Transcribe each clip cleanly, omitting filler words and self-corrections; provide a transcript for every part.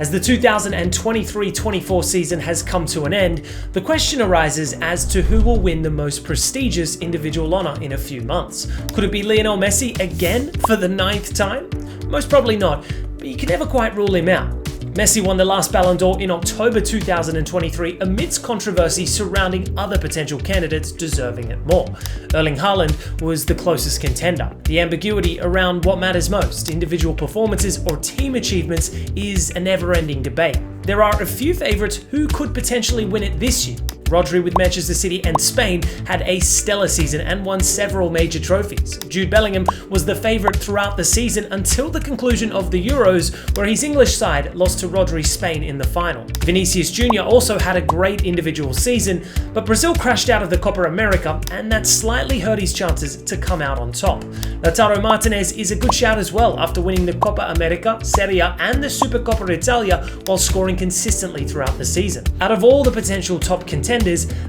As the 2023-24 season has come to an end, the question arises as to who will win the most prestigious individual honour in a few months. Could it be Lionel Messi again for the 9th time? Most probably not, but you can never quite rule him out. Messi won the last Ballon d'Or in October 2023 amidst controversy surrounding other potential candidates deserving it more. Erling Haaland was the closest contender. The ambiguity around what matters most, individual performances or team achievements, is a never-ending debate. There are a few favourites who could potentially win it this year. Rodri with Manchester City and Spain had a stellar season and won several major trophies. Jude Bellingham was the favourite throughout the season until the conclusion of the Euros, where his English side lost to Rodri's Spain in the final. Vinicius Jr. also had a great individual season, but Brazil crashed out of the Copa America, and that slightly hurt his chances to come out on top. Lautaro Martinez is a good shout as well after winning the Copa America, Serie A and the Supercoppa Italia while scoring consistently throughout the season. Out of all the potential top contenders,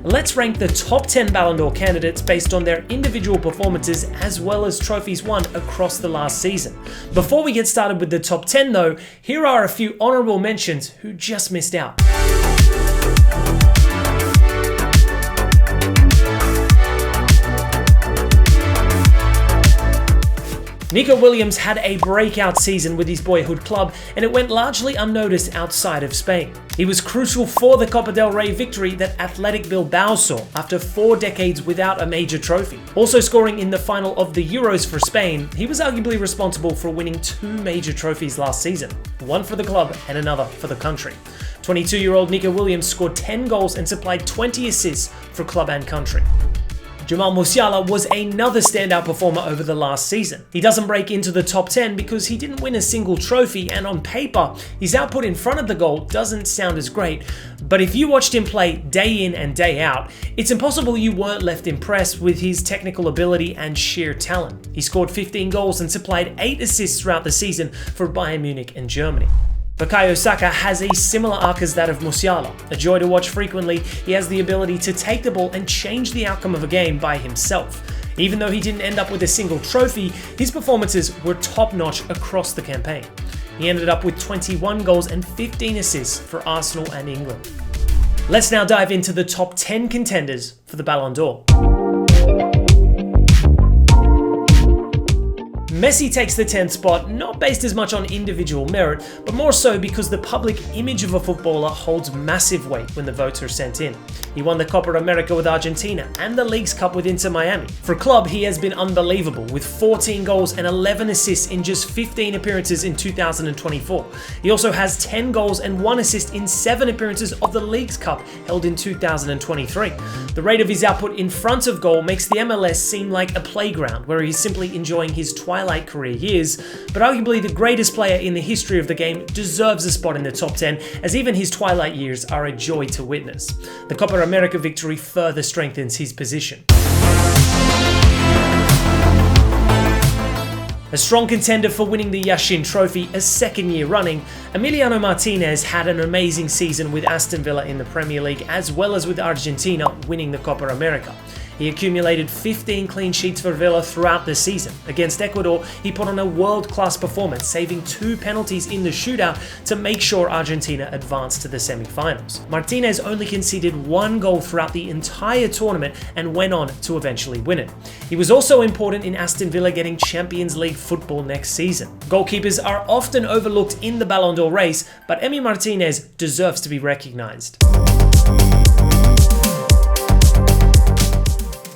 let's rank the top 10 Ballon d'Or candidates based on their individual performances as well as trophies won across the last season. Before we get started with the top 10 though, here are a few honourable mentions who just missed out. Nico Williams had a breakout season with his boyhood club, and it went largely unnoticed outside of Spain. He was crucial for the Copa del Rey victory that Athletic Bilbao saw after 4 decades without a major trophy. Also scoring in the final of the Euros for Spain, he was arguably responsible for winning 2 major trophies last season, one for the club and another for the country. 22-year-old Nico Williams scored 10 goals and supplied 20 assists for club and country. Jamal Musiala was another standout performer over the last season. He doesn't break into the top 10 because he didn't win a single trophy, and on paper, his output in front of the goal doesn't sound as great. But if you watched him play day in and day out, it's impossible you weren't left impressed with his technical ability and sheer talent. He scored 15 goals and supplied 8 assists throughout the season for Bayern Munich and Germany. Bukayo Saka has a similar arc as that of Musiala. A joy to watch frequently, he has the ability to take the ball and change the outcome of a game by himself. Even though he didn't end up with a single trophy, his performances were top-notch across the campaign. He ended up with 21 goals and 15 assists for Arsenal and England. Let's now dive into the top 10 contenders for the Ballon d'Or. Messi takes the 10th spot, not based as much on individual merit, but more so because the public image of a footballer holds massive weight when the votes are sent in. He won the Copa America with Argentina and the Leagues Cup with Inter Miami. For club, he has been unbelievable, with 14 goals and 11 assists in just 15 appearances in 2024. He also has 10 goals and 1 assist in 7 appearances of the Leagues Cup held in 2023. The rate of his output in front of goal makes the MLS seem like a playground where he's simply enjoying his twilight career years, but arguably the greatest player in the history of the game deserves a spot in the top 10, as even his twilight years are a joy to witness. The Copa America victory further strengthens his position. A strong contender for winning the Yashin Trophy a 2nd year running, Emiliano Martinez had an amazing season with Aston Villa in the Premier League as well as with Argentina winning the Copa America. He accumulated 15 clean sheets for Villa throughout the season. Against Ecuador, he put on a world-class performance, saving 2 penalties in the shootout to make sure Argentina advanced to the semi-finals. Martinez only conceded 1 goal throughout the entire tournament and went on to eventually win it. He was also important in Aston Villa getting Champions League football next season. Goalkeepers are often overlooked in the Ballon d'Or race, but Emi Martinez deserves to be recognised.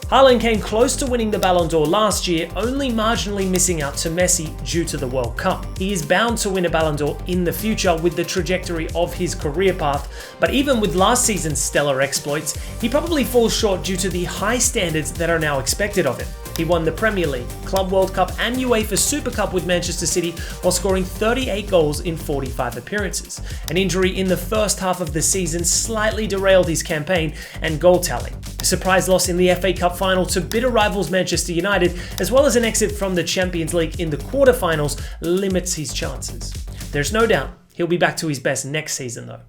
Haaland came close to winning the Ballon d'Or last year, only marginally missing out to Messi due to the World Cup. He is bound to win a Ballon d'Or in the future with the trajectory of his career path, but even with last season's stellar exploits, he probably falls short due to the high standards that are now expected of him. He won the Premier League, Club World Cup and UEFA Super Cup with Manchester City while scoring 38 goals in 45 appearances. An injury in the first half of the season slightly derailed his campaign and goal tally. A surprise loss in the FA Cup final to bitter rivals Manchester United, as well as an exit from the Champions League in the quarterfinals, limits his chances. There's no doubt he'll be back to his best next season though.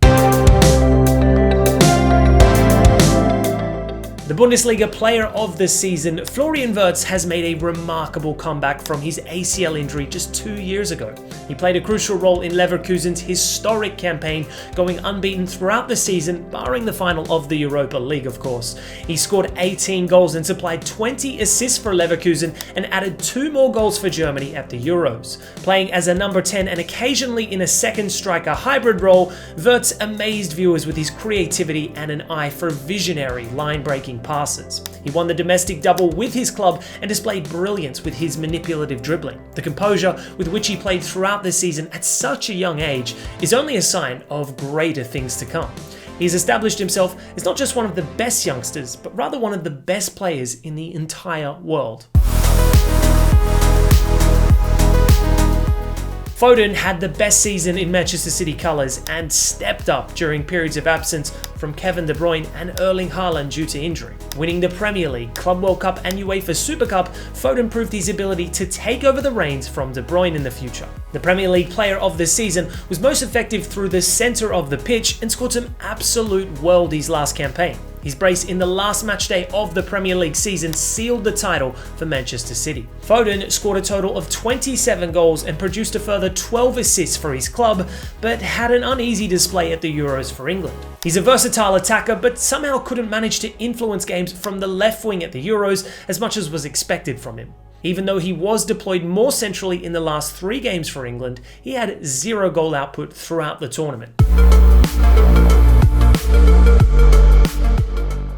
The Bundesliga Player of the Season, Florian Wirtz, has made a remarkable comeback from his ACL injury just 2 years ago. He played a crucial role in Leverkusen's historic campaign, going unbeaten throughout the season, barring the final of the Europa League, of course. He scored 18 goals and supplied 20 assists for Leverkusen and added 2 more goals for Germany at the Euros. Playing as a number 10 and occasionally in a second striker hybrid role, Wirtz amazed viewers with his creativity and an eye for visionary line-breaking passes. He won the domestic double with his club and displayed brilliance with his manipulative dribbling. The composure with which he played throughout the season at such a young age is only a sign of greater things to come. He's established himself as not just one of the best youngsters, but rather one of the best players in the entire world. Foden had the best season in Manchester City colours and stepped up during periods of absence from Kevin De Bruyne and Erling Haaland due to injury. Winning the Premier League, Club World Cup and UEFA Super Cup, Foden proved his ability to take over the reins from De Bruyne in the future. The Premier League Player of the Season was most effective through the centre of the pitch and scored some absolute worldies last campaign. His brace in the last matchday of the Premier League season sealed the title for Manchester City. Foden scored a total of 27 goals and produced a further 12 assists for his club, but had an uneasy display at the Euros for England. He's a versatile attacker, but somehow couldn't manage to influence games from the left wing at the Euros as much as was expected from him. Even though he was deployed more centrally in the last 3 games for England, he had 0 goal output throughout the tournament.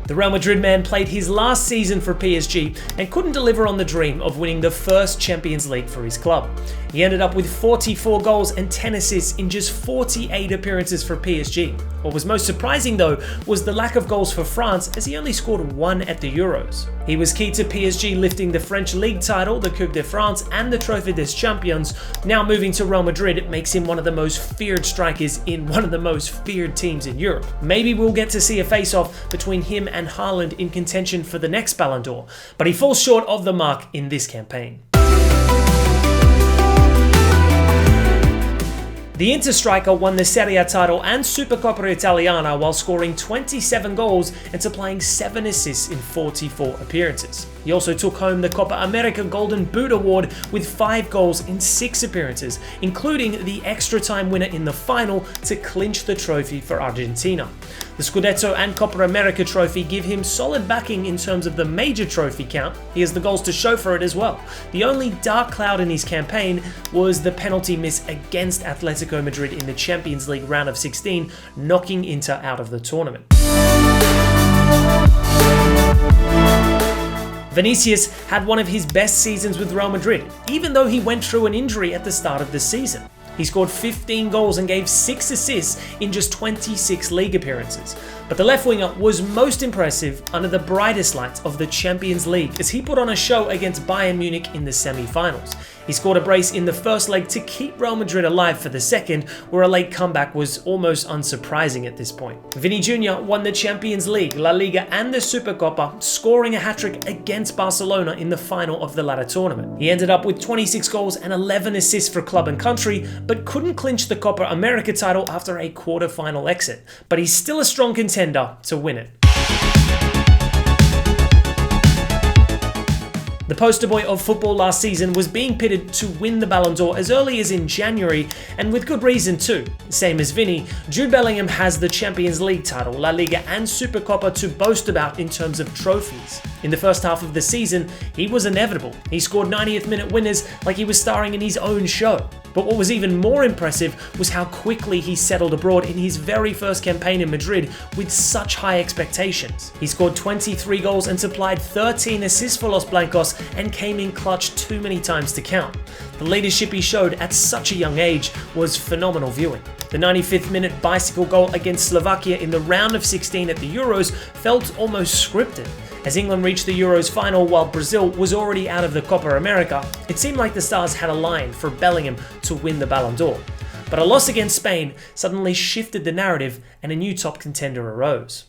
The Real Madrid man played his last season for PSG and couldn't deliver on the dream of winning the first Champions League for his club. He ended up with 44 goals and 10 assists in just 48 appearances for PSG. What was most surprising though was the lack of goals for France, as he only scored 1 at the Euros. He was key to PSG lifting the French league title, the Coupe de France and the Trophée des Champions. Now moving to Real Madrid makes him one of the most feared strikers in one of the most feared teams in Europe. Maybe we'll get to see a face-off between him and Haaland in contention for the next Ballon d'Or, but he falls short of the mark in this campaign. The Inter striker won the Serie A title and Supercoppa Italiana while scoring 27 goals and supplying 7 assists in 44 appearances. He also took home the Copa America Golden Boot Award with 5 goals in 6 appearances, including the extra time winner in the final to clinch the trophy for Argentina. The Scudetto and Copa America trophy give him solid backing in terms of the major trophy count. He has the goals to show for it as well. The only dark cloud in his campaign was the penalty miss against Atletico Madrid in the Champions League round of 16, knocking Inter out of the tournament. Vinicius had one of his best seasons with Real Madrid, even though he went through an injury at the start of the season. He scored 15 goals and gave 6 assists in just 26 league appearances. But the left winger was most impressive under the brightest lights of the Champions League as he put on a show against Bayern Munich in the semi-finals. He scored a brace in the first leg to keep Real Madrid alive for the second, where a late comeback was almost unsurprising at this point. Vini Jr. won the Champions League, La Liga and the Supercopa, scoring a hat-trick against Barcelona in the final of the latter tournament. He ended up with 26 goals and 11 assists for club and country, but couldn't clinch the Copa America title after a quarter-final exit. But he's still a strong contender to win it. The poster boy of football last season was being pitted to win the Ballon d'Or as early as in January, and with good reason too. Same as Vinny, Jude Bellingham has the Champions League title, La Liga and Supercopa to boast about in terms of trophies. In the first half of the season, he was inevitable. He scored 90th minute winners like he was starring in his own show. But what was even more impressive was how quickly he settled abroad in his very first campaign in Madrid with such high expectations. He scored 23 goals and supplied 13 assists for Los Blancos and came in clutch too many times to count. The leadership he showed at such a young age was phenomenal viewing. The 95th minute bicycle goal against Slovakia in the round of 16 at the Euros felt almost scripted. As England reached the Euros final while Brazil was already out of the Copa America, it seemed like the stars had aligned for Bellingham to win the Ballon d'Or. But a loss against Spain suddenly shifted the narrative and a new top contender arose.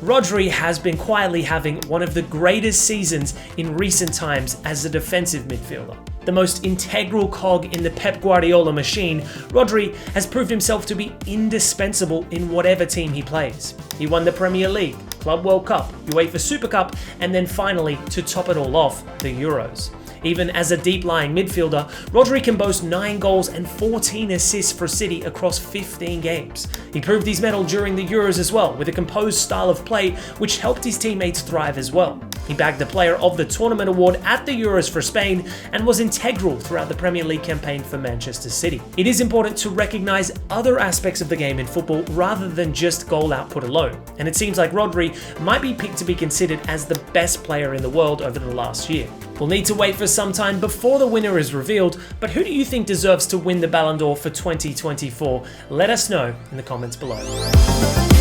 Rodri has been quietly having one of the greatest seasons in recent times as a defensive midfielder. the most integral cog in the Pep Guardiola machine, Rodri has proved himself to be indispensable in whatever team he plays. He won the Premier League, Club World Cup, UEFA Super Cup, and then finally, to top it all off, the Euros. Even as a deep-lying midfielder, Rodri can boast 9 goals and 14 assists for City across 15 games. He proved his mettle during the Euros as well, with a composed style of play which helped his teammates thrive as well. He bagged the Player of the Tournament award at the Euros for Spain and was integral throughout the Premier League campaign for Manchester City. It is important to recognise other aspects of the game in football rather than just goal output alone, and it seems like Rodri might be picked to be considered as the best player in the world over the last year. We'll need to wait for some time before the winner is revealed, but who do you think deserves to win the Ballon d'Or for 2024? Let us know in the comments below.